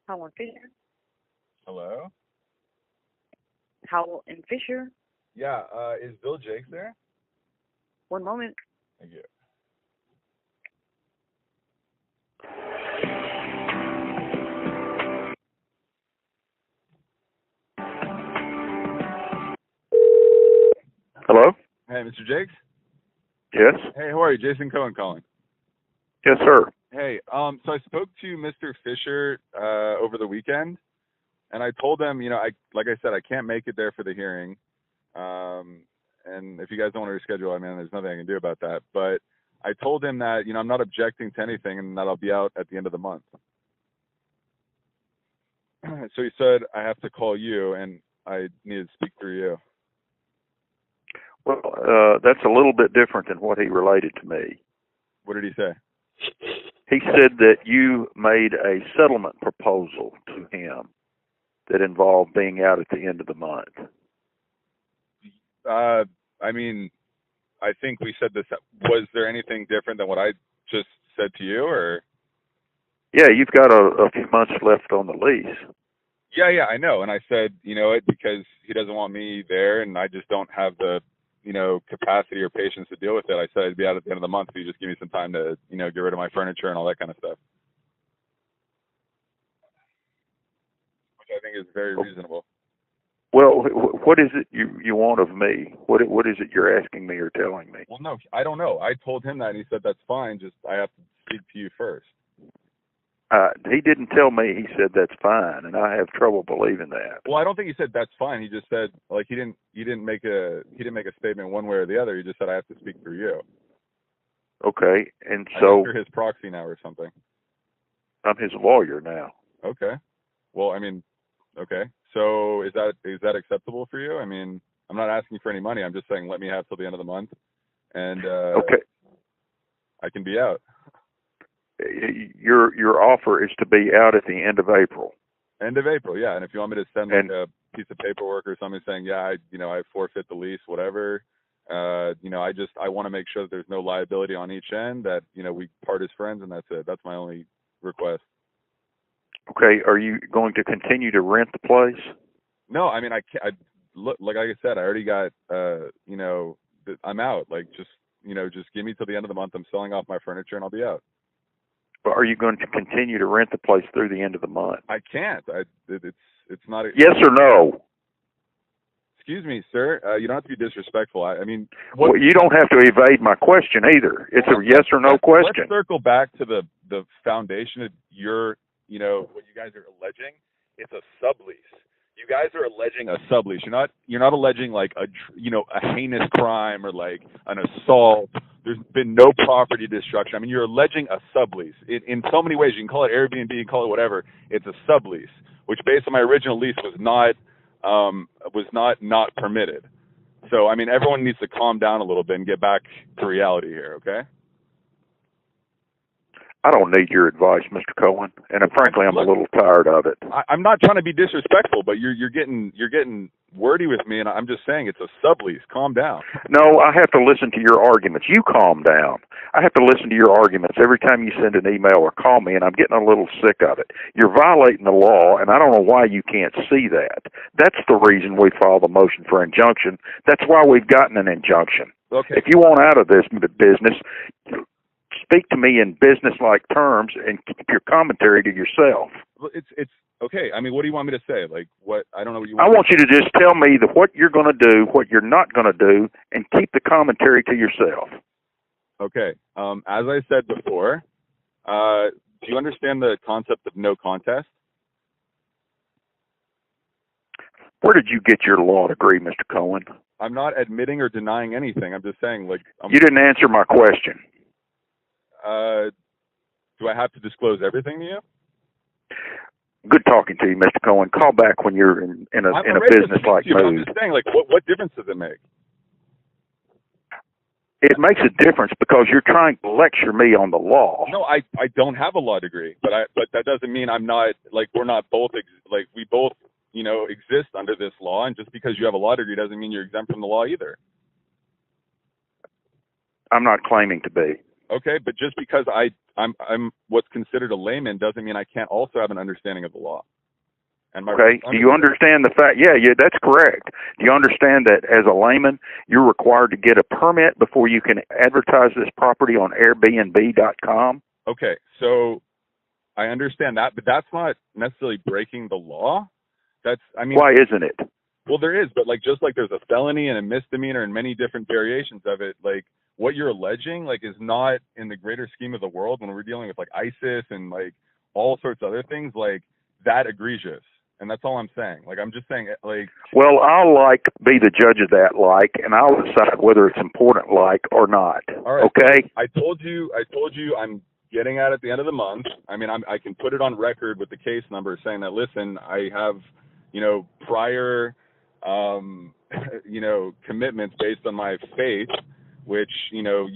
Howell and Fisher. Hello? Howell and Fisher. Yeah, is Bill Jakes there? One moment. Thank you. Hello? Hey, Mr. Jakes? Yes? Hey, how are you? Jason Cohen calling. Yes, sir. Hey, so I spoke to Mr. Fisher over the weekend, and I told him, like I said, I can't make it there for the hearing. And if you guys don't want to reschedule, I mean, there's nothing I can do about that. But I told him that, I'm not objecting to anything and that I'll be out at the end of the month. So he said I have to call you, and I need to speak through you. Well, that's a little bit different than what he related to me. What did he say? He said that you made a settlement proposal to him that involved being out at the end of the month. I mean, I think we said this. Was there anything different than what I just said to you, or? Yeah, you've got a few months left on the lease. Yeah, I know. And I said, because he doesn't want me there, and I just don't have the, capacity or patience to deal with it. I said I'd be out at the end of the month, so you just give me some time to, get rid of my furniture and all that kind of stuff. Which I think is very reasonable. Well, what is it you want of me? What is it you're asking me or telling me? Well, no, I don't know. I told him that, and he said that's fine. Just I have to speak to you first. He didn't tell me. He said that's fine, and I have trouble believing that. Well, I don't think he said that's fine. He just said he didn't make a statement one way or the other. He just said I have to speak through you. Okay, and so you're his proxy now or something. I'm his lawyer now. Okay. Well, I mean, okay. So is that acceptable for you? I mean, I'm not asking for any money. I'm just saying let me have till the end of the month, and okay, I can be out. Your offer is to be out at the end of April. End of April, yeah. And if you want me to send a piece of paperwork or something saying, yeah, I forfeit the lease, whatever. I want to make sure that there's no liability on each end. That we part as friends, and that's it. That's my only request. Okay. Are you going to continue to rent the place? No, I mean I can't. Like I said, I already got. I'm out. Just give me till the end of the month. I'm selling off my furniture, and I'll be out. But are you going to continue to rent the place through the end of the month? I can't. It's not. Yes or no? Excuse me, sir. You don't have to be disrespectful. I mean, well, you don't have to evade my question either. It's a yes or no question. Let's circle back to the foundation of your, what you guys are alleging. It's a sublease. You guys are alleging a sublease. You're not alleging like a heinous crime or like an assault. There's been no property destruction. I mean, you're alleging a sublease. In so many ways, you can call it Airbnb, you can call it whatever. It's a sublease, which based on my original lease was not permitted. So, I mean, everyone needs to calm down a little bit and get back to reality here, okay? I don't need your advice, Mr. Cohen, and frankly, I'm a little tired of it. I'm not trying to be disrespectful, but you're getting wordy with me, and I'm just saying it's a sublease. Calm down. No, I have to listen to your arguments. You calm down. I have to listen to your arguments every time you send an email or call me, and I'm getting a little sick of it. You're violating the law, and I don't know why you can't see that. That's the reason we filed a motion for injunction. That's why we've gotten an injunction. Okay. If you want out of this business, speak to me in business-like terms and keep your commentary to yourself. It's okay. I mean, what do you want me to say? Like, what? I don't know what you want. I want you to just tell me what you're going to do, what you're not going to do, and keep the commentary to yourself. Okay. As I said before, do you understand the concept of no contest? Where did you get your law degree, Mr. Cohen? I'm not admitting or denying anything. I'm just saying, you didn't answer my question. Do I have to disclose everything to you? Good talking to you, Mr. Cohen. Call back when you're in a business-like mood. I'm just saying, what difference does it make? It makes a difference because you're trying to lecture me on the law. No, I don't have a law degree, but that doesn't mean I'm not, we're not both, we both, exist under this law, and just because you have a law degree doesn't mean you're exempt from the law either. I'm not claiming to be. Okay, but just because I'm what's considered a layman doesn't mean I can't also have an understanding of the law. And Okay. Do you understand the fact? Yeah, that's correct. Do you understand that as a layman, you're required to get a permit before you can advertise this property on Airbnb.com? Okay, so I understand that, but that's not necessarily breaking the law. Why isn't it? Well, there is, but just like there's a felony and a misdemeanor and many different variations of it, what you're alleging, is not in the greater scheme of the world when we're dealing with ISIS and all sorts of other things, that egregious. And that's all I'm saying. I'm just saying, Well, I'll be the judge of that, and I'll decide whether it's important, or not. All right. Okay. So I told you I'm getting at the end of the month. I mean, I can put it on record with the case number saying that, listen, I have, prior, commitments based on my faith, which, you're